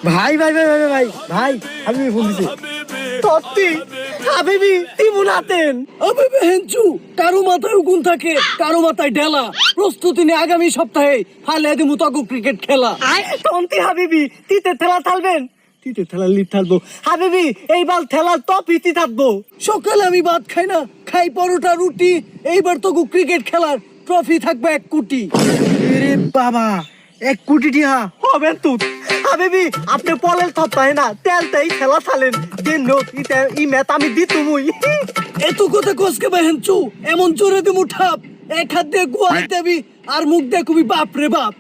ভাই ভাই ভাই ভাই ভাই ভাই হাবিবি ফোন দিছে। সত্যি হাবিবি তিমুন হাতেন আবে হেঞ্চু, কারো মাথায় উকুন থাকে, কারো মাথায় ঢেলা। প্রস্তুতি নিয়ে আগামী সপ্তাহে ফালে দিমু তগু ক্রিকেট খেলা। তন্তি হাবিবি তিতে ঠেলা থালবেন? তিতে ঠেলা লিপ থাকবো হাবিবি, এইবার ঠেলার টপ ইতি থাকবো। সকালে আমি ভাত খাই না, খাই পরোটা রুটি। এইবার তগু ক্রিকেট খেলার ট্রফি থাকবে 1 কোটি। এরে বাবা 1 কোটি টিহা হবেন তো হাবিবি। আপনি পলের থপ্পায় না তেলটাই ঠেলা থালেন যে নোট ইতে ই ম্যাথ আমি দিতুমুই। এত কথা কসকে বে হেঞ্চু, এমন জোরে দিমু ঠাপ, এক হাত দিয়ে গুয়াই দেবি আর মুখ দিয়ে কবি বাপ রে বাপ।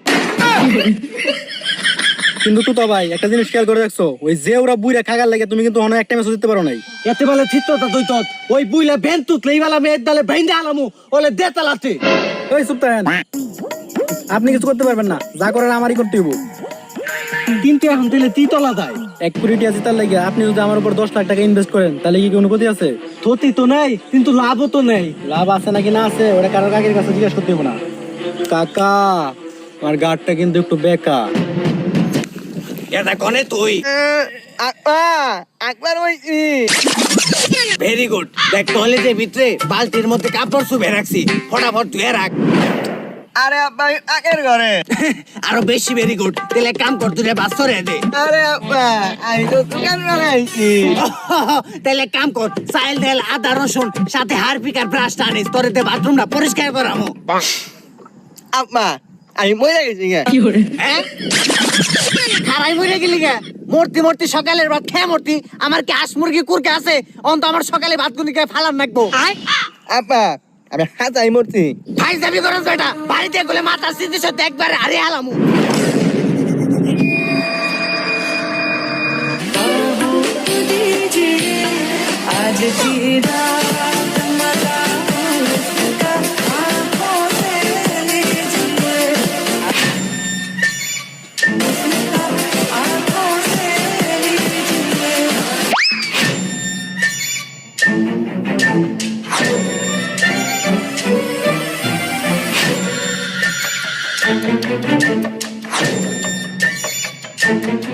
কিন্তু তো ভাই একটা জিনিস খেয়াল করে দেখছো, ওই যে ওরা বুইরা খাগার লাগে তুমি কিন্তু অনেক একটা ম্যাচ দিতে পারো নাই। এতে বেলা চিত্রটা দইত ওই বুইলা বেন তুতলেই বেলা মেয়ের দালে ভেঙ্গে আলামু ওলে দেতালাতে। ওই চুপ থাকেন, আপনি কিছু করতে পারবেন না, যা করার আমারই করতে হইব। কিন্তু এখন দিলে তিতলা দেয় 1 কোটি টাকা জেতার লাগে আপনি যদি আমার উপর 10 লাখ টাকা ইনভেস্ট করেন তাহলে কি কোনো ক্ষতি আছে? ক্ষতি তো নাই, কিন্তু লাভও তো নেই। লাভ আছে নাকি না আছে ওটা কারোর কাকের কাছে জিজ্ঞেস করতে হবে না। কাকা আমার গাড়টা কিন্তু একটু বেকা। এটা কনে তুই? একবার ওই ভেরি গুড। দেখ টয়লেটের ভিতরে বালতির মধ্যে কাপড় শুবে রাখছি, ফটাফট ধুয়ে রাখ। আরে আব্বা আগের ঘরে। আরো বেশি ভেরি গুড। তাহলে এক কাম কর, তুই বাস্তরে দে। আরে আব্বা আমি তো দোকান বানাইছি। তাহলে এক কাম কর, চাইল তেল আদা রসুন সাথে হারপিক আর ব্রাশ আনিস, তোরে দে বাথরুমটা পরিষ্কার করামো। আব্বা আমি মরে গেছি গা। হ্যাঁ খারাই মরে গেলি গা? মূর্তি মূর্তি সকালের ভাত খেয়ে মূর্তি, আমার কি হাঁস মুরগি কুরকে আছে অন্ত আমার সকালে ভাত গুনি খেয়ে ফালান নাকবো? আব্বা আমি হাজাই মরছি। ভাই যাবি করস বেটা, বাড়িতে গেলে মাথা সিদ্ধি সত্যি একবার আরে আলামু। आज की रात मजा उसका आँखों से लीजिए, आँखों से लीजिए।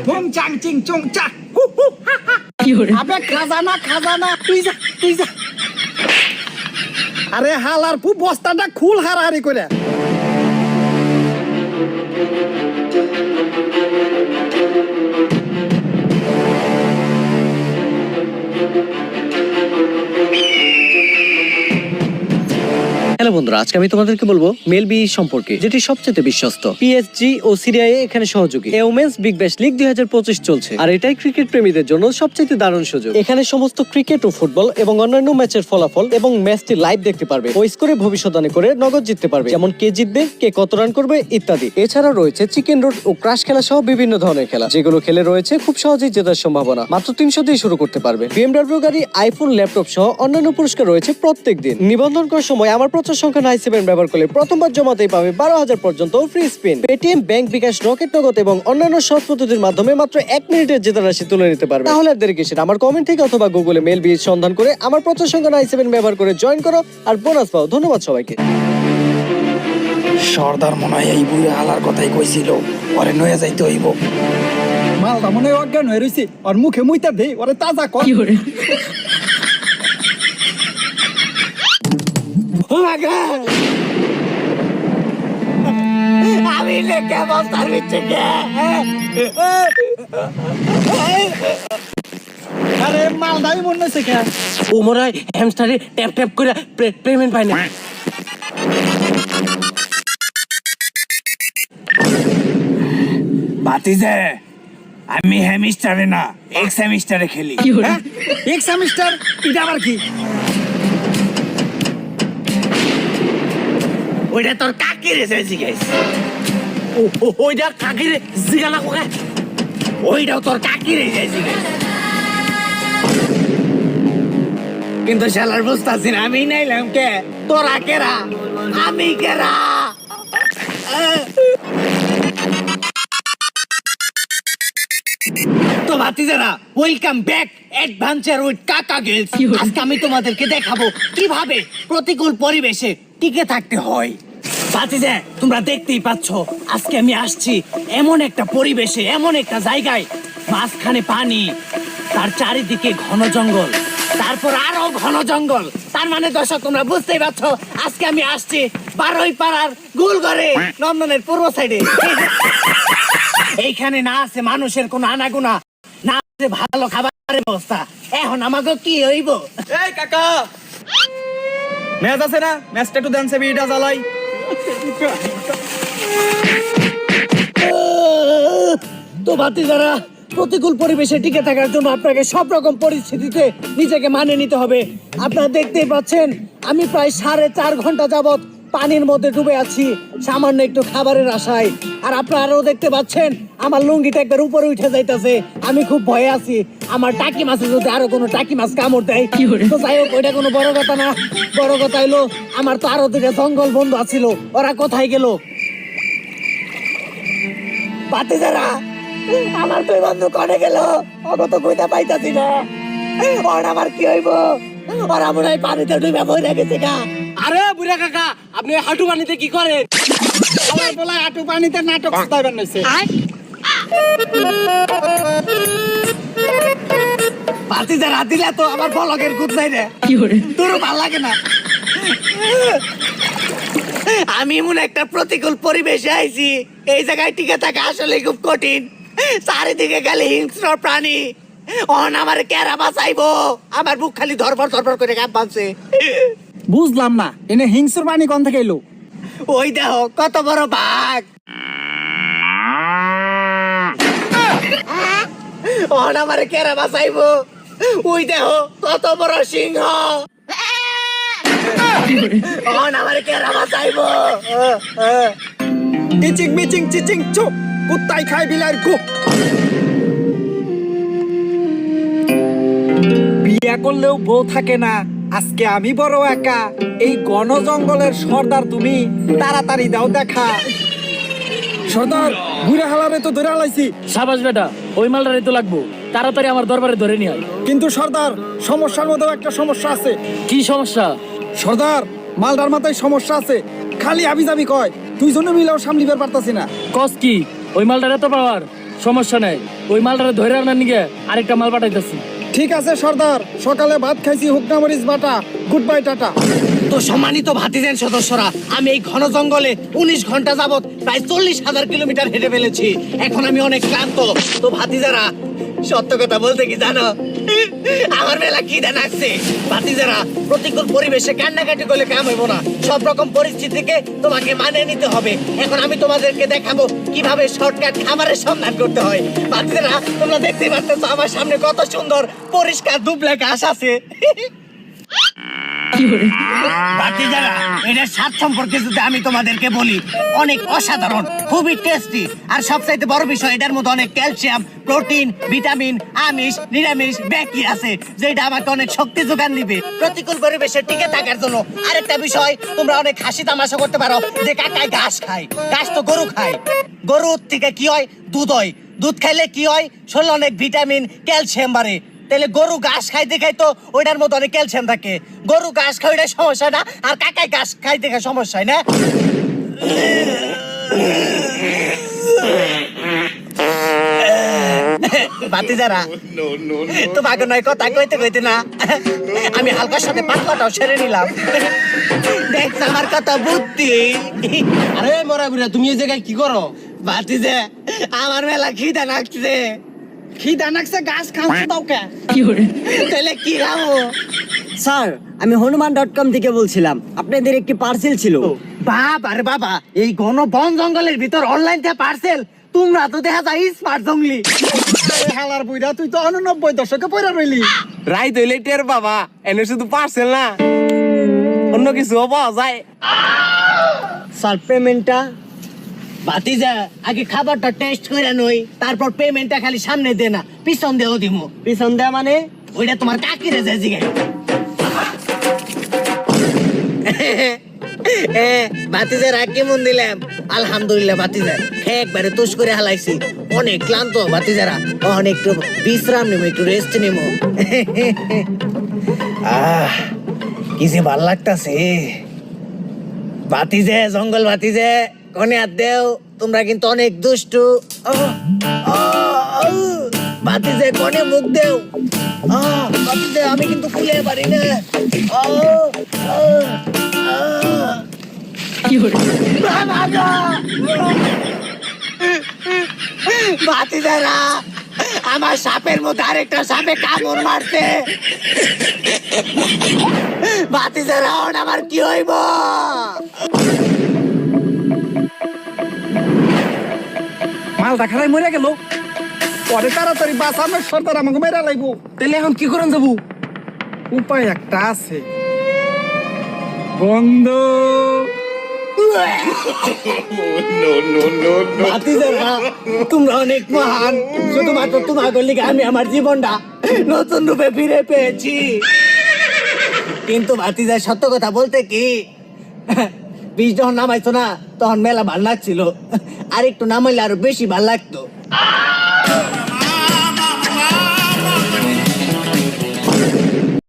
বুম চাং চিং চং চা। আবে খাজানা খাজানা তুই যা তুই যা। আরে হালার পু বস্তাটা খুল হারাহারি করে। হ্যালো বন্ধুরা, আজকে আমি তোমাদেরকে বলবো মেলবি সম্পর্কে, যেটি সবচেয়ে বিশ্বস্ত। পিএসজি ও সিরিয়ায় এখানে সহযোগী। ওমেন্স বিগ ব্যাশ লিগ 2025 চলছে, আর এটাই ক্রিকেট প্রেমীদের জন্য সবচেয়ে দারুণ সুযোগ। এখানে সমস্ত ক্রিকেট ও ফুটবল এবং অন্যান্য ম্যাচের ফলাফল এবং ম্যাচটি লাইভ দেখতে পারবে। ও স্কোরে ভবিষ্যৎবাণী করে নগদ জিততে পারবে, যেমন কে জিতবে, কে কত রান করবে ইত্যাদি। এছাড়া রয়েছে চিকেন রোড ও ক্রাশ খেলা সহ বিভিন্ন ধরনের খেলা, যেগুলো খেলে রয়েছে খুব সহজেই জেতার সম্ভাবনা। মাত্র 300 দিয়ে শুরু করতে পারবে। বিএমডব্লিউ গাড়ি, আইফোন, ল্যাপটপ সহ অন্যান্য পুরস্কার রয়েছে প্রত্যেক দিন। নিবন্ধন করার সময় আমার প্রচার সংখ্যা 97 ব্যবহার করলে প্রথমবার জমাতেই পাবে 12,000 পর্যন্ত ফ্রি স্পিন। পেটিএম, ব্যাংক, বিকাশ, রকেট নগদ এবং অন্যান্য সহজ পদ্ধতির মাধ্যমে মাত্র 1 মিনিটের জেতার রাশি তুলে নিতে পারবে। তাহলে আর দেরি কিসের? আমার কমেন্ট থেকে অথবা গুগলে মেল বি সন্ধান করে আমার প্রচার সংখ্যা 97 ব্যবহার করে জয়েন করো আর বোনাস পাও। ধন্যবাদ সবাইকে। সর্দার মনে হয় এই বুড়ি হালার কথাই কইছিল, ওরে নয়ে যাইতে হইব। মালটা মনে হয় অজ্ঞান হয়ে রয়েছে, আর মুখে মুইতা দে ওরে তাজা কর। আমি লেখা বস্তার ভিতরে গে। আরে মালটাই মনে হচ্ছে কে? ও মনে হয় হ্যামস্টারে ট্যাপ ট্যাপ করে পেমেন্ট পায় না। বাতিজে আমি হ্যামিস্টারে না এক্স হ্যামিস্টারে খেলি। এক সেমিস্টার এটা আবার কি? ওইটা তোর কাকি রে জিজ্ঞেস। ওইটা কাকি রে জিজ্ঞাসা করে। ওইটাও তোর কাকি রে জিজ্ঞেস। কিন্তু শালার বুঝতাছি না আমি নাইলাম কে, তোরা কেরা, আমি কেরা। তো ভাতিজারা, ওয়েলকাম ব্যাক অ্যাডভেঞ্চার উইথ কাকা গেলস। আজকে আমি তোমাদেরকে দেখাবো কিভাবে প্রতিকূল পরিবেশে টিকে থাকতে হয়। ভাতিজা, তোমরা দেখতেই পাচ্ছ আজকে আমি আসছি এমন একটা পরিবেশে, এমন একটা জায়গায় মাঝখানে পানি, তার চারিদিকে ঘন জঙ্গল, তারপর আরো ঘন জঙ্গল। তার মানে দর্শক তোমরা বুঝতেই পারছো, আজকে আমি আসছি 12 পাড়ার গোলঘরে, নন্দনের পূর্ব সাইডে। এইখানে না আছে মানুষের কোনো আনাগোনা, না আছে ভালো খাবারের ব্যবস্থা। এখন আমাকে কি হইব? এই কাকা, ম্যাচ আছে না? ম্যাচটা একটু দেন, বিটা জ্বালাই। তো ভাতিজারা, প্রতিকূল পরিবেশে টিকে থাকার জন্য আপনাকে সব রকম পরিস্থিতিতে নিজেকে মানিয়ে নিতে হবে। আপনারা দেখতেই পাচ্ছেন, আমি প্রায় 4.5 ঘন্টা যাবত পানির মধ্যে ডুবে আছি, সামান্য একটু খাবারের আশায়। আর আপনারাও দেখতে পাচ্ছেন আমার লুঙ্গিটা একবার উপরে উঠে যাইতেছে। আমি খুব ভয়ে আছি, আমার টাকি মাছে যদি আরো কোনো টাকি মাছ কামড় দেয়। তো যাই হোক, ওইটা কোনো বড় কথা না। বড় কথা হইলো, আমার তো আরো 2টা জঙ্গল বন্ধু আছিল, ওরা কোথায় গেল? ভাতিজারা, আমার 2 বন্ধু কনে গেল? অগত কইতা পাইতাছি না। ওর আমার কি হইব? ওরা মনে হয় পানিতে ডুবে মরে গেছে গা। আরে বুড়া কাকা, আপনি হাঁটু পানিতে কি করেন? আমার বলা হাঁটু পানিতে নাটক করতে বানাইছে। ভাতিজারা দিলে তো আমার বলকের গুদ নাই রে। তোর ভাল লাগে না? আমি এমন একটা প্রতিকূল পরিবেশে আইছি, এই জায়গায় টিকে থাকা আসলে খুব কঠিন। চারিদিকে খালি হিংস্র প্রাণী। অন আমার কেরা বাঁচাইবো? আমার বুক খালি ধরপর ধরপর করে কাঁপ বাঁধছে। বুঝলাম না, এনে হিংস্র পানি কোন থেকে এলো? ওই দেখো কত বড় বাঘ। অন আমার কেরা বাঁচাইবো? ওই দেখো কত বড় সিংহ। অন আমার কেরা বাঁচাইবো? ইচিং মিচিং চিচিং চো, কুত্তাই খায় বিলার গো। বিয়া করলেও বউ থাকে না, আজকে আমি বড় একা। এই ঘন জঙ্গলের সর্দার তুমি, তাড়াতাড়ি দাও দেখা। সর্দার, ঘুরে হালারে তো ধরে হালাইছি। সাবাস বেটা, ওই মালটারে তো লাগবো, তাড়াতাড়ি আমার দরবারে ধরে নিয়ে আয়। কিন্তু সর্দার, সমস্যার মধ্যেও একটা সমস্যা আছে। কি সমস্যা? সর্দার, মালদার মাথায় সমস্যা আছে, খালি আবি যাবি কয়। দুইজনে মিলেও সামলিবার পারতাছি না। কস কি? ওই মালটারে তো পাওয়ার সমস্যা নাই, ওই মালটারে ধরে আনার নিগে আরেকটা মাল পাঠাইতেছি। ঠিক আছে সর্দার, সকালে ভাত খাইছি হুকনা মরিচ বাটা। Good bye, tata. তো সম্মানিত ভাতিজান সদস্যরা, আমি এই ঘন জঙ্গলে 19 ঘন্টা যাবত প্রায় 40,000 কিলোমিটার হেঁটে ফেলেছি। এখন আমি অনেক ক্লান্ত। তো ভাতিজারা, সত্য কথা বলতে কি জানো, আমার মেলা খিদে লাগছে। ভাতিজারা, প্রতিকূল পরিবেশে কান্নাকাটি করলে কাম হইব না। সব রকম পরিস্থিতিকে তোমাকে মানিয়ে নিতে হবে। এখন আমি তোমাদেরকে দেখাবো কিভাবে শর্টকাট খাবারের সন্ধান করতে হয়। ভাতিজারা, তোমরা দেখতে পাচ্ছ আমার সামনে কত সুন্দর পরিষ্কার দুবলা ঘাস আছে। ভাতিজারা, এটার স্বাদ সম্পর্কে যদি আমি তোমাদেরকে বলি, অনেক অসাধারণ, খুবই টেস্টি। আর সবচাইতে বড় বিষয়, এটার মধ্যে অনেক ক্যালসিয়াম, প্রোটিন, ভিটামিন, আমিষ, নিরামিষ ব্যাকি আছে, যেটা আমাকে অনেক শক্তি যোগান দিবে প্রতিকূল পরিবেশে টিকে থাকার জন্য। আরেকটা বিষয়, তোমরা অনেক হাসি তামাশা করতে পারো যে কাকায় ঘাস খায়। ঘাস তো গরু খায়। গরুর থেকে কি হয়? দুধ হয়। দুধ খাইলে কি হয়? শরীরে অনেক ভিটামিন, ক্যালসিয়াম বাড়ে। তাহলে গরু ঘাস খাইতে খাইতো ওইটার মধ্যে অনেক ক্যালসিয়াম থাকে। গরু ঘাস খাই ওইটা সমস্যা না, আর কাকায় ঘাস খাইতে খাই সমস্যা হয় না। ভাতিজারা, তোমাকে নয় কথা কইতে কইতে না, আমি হালকার সাথে পাতলাটাও সেরে নিলাম। দেখছ আমার কথা বুদ্ধি। আরে মরা বুড়া, তুমি এই জায়গায় কি করো? ভাতিজা, আমার মেলা খিদা লাগছে। খিদা নাকছে, গাছ খাওয়া দাও কে? তাহলে কি খাবো? স্যার, আমি হনুমান.com থেকে বলছিলাম, আপনাদের একটি পার্সেল ছিল। বাবা রে বাবা, এই ঘন বন জঙ্গলের ভিতর অনলাইন থেকে পার্সেল? তোমরা তো দেখা যায় স্মার্ট জঙ্গলি। আরে হালার বুইরা, তুই তো 90 দশকে পয়রা রইলি। রাইত হইলে টের বাবা, এনে শুধু পার্সেল না, অন্য কিছু পাওয়া যায়। স্যার, পেমেন্টটা? ভাতিজা, আগে খাবারটা টেস্ট করে নই, তারপর পেমেন্টটা খালি সামনে দে না, পিছন দেও দিমু। পিছন দেয়া মানে? ওইটা তোমার কাকিরে যায় জিগাই। ভাতিজা, রাগ কেমন দিলাম? আলহামদুলিল্লাহ ভাতিজা, খেয়ে একবারে তুষ করে হালাইছি। অনেক ক্লান্ত ভাতিজারা, অনেক একটু বিশ্রাম নেবো, একটু রেস্ট নেবো। কি যে ভাল লাগতাছে। ভাতিজা, জঙ্গল ভাতিজা, কনে হাত দেও, তোমরা কিন্তু অনেক দুষ্টু। ভাতিজা কোনে মুখ দেও ভাতিজা আমি কিন্তু খুলে পারি না ভাতিজারা আমার সাপের মধ্যে আরেকটা সাপে কামড় মারছে ভাতিজারা আমার কি হইব মালটা খারাই মরে গেল পরে তাড়াতাড়ি বাঁচানোর সর্দার আমাকে মেরা লাগবো। তাহলে এখন কি করেন যাবো? উপায় একটা আছে বন্ধু। ভাতিজারা তোমরা অনেক মহান শুধুমাত্র তোমাকে লিগে আমি আমার জীবনটা নতুন রূপে ফিরে পেয়েছি কিন্তু ভাতিজা সত্য কথা বলতে কি বীজ যখন নামাইছো না তখন মেলা ভাল লাগছিল আর একটু নামাইলে আরো বেশি ভাল লাগতো